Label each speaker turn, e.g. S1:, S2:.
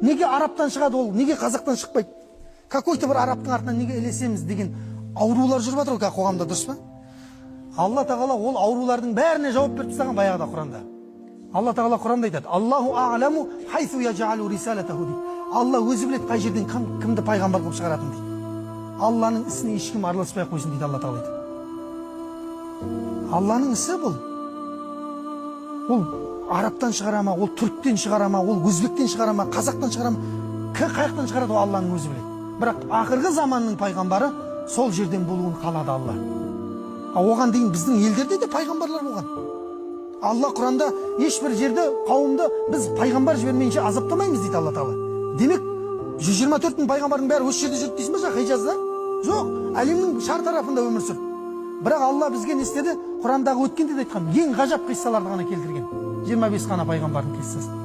S1: Неге араптан шығады ол? Неге қазақтан шықпайды? Какой-то бір арабтың артынан неге ілесеміз деген аурулар жүріп жатыр ғой қоғамда, дұрыс па? Алла тағала ол аурулардың бәріне жауап беріп тастаған баяғыда Құранда. Алла тағала Құранда айтады: Аллаху а'ламу хайсу яджалу рисалатаху дейді. Алла өзі біледі қай жерден кімді пайғамбар қылып шығаратынын дейді. Алланың ісіне ешкім араласпай ақ қойсын дейді Алла тағала айтады. Алланың ісі бұл. Ол араптан шығара ма, ол түріктен шығара ма, ол өзбектен шығара ма, қазақтан шығара ма, қай жақтан шығарады, ол Алланың өзі біледі. Бірақ ақырғы заманның пайғамбары сол жерден болуын қалады Алла. Оған дейін біздің елдерде де пайғамбарлар болған. Алла Құранда ешбір жерде қауымды біз пайғамбар жібермейінше азаптамаймыз дейді Алла тағала. Демек 124 мың пайғамбардың бәрі осы жерде жүрді дейсің ба, Хижазда? Жоқ, әлемнің шар тарапында өмір сүрді. Бірақ Алла бізге не істеді? Құрандағы өткенде де айтқан ең ғажап қиссаларды ғана келтірген. 25 ғана пайғамбардың қиссасы.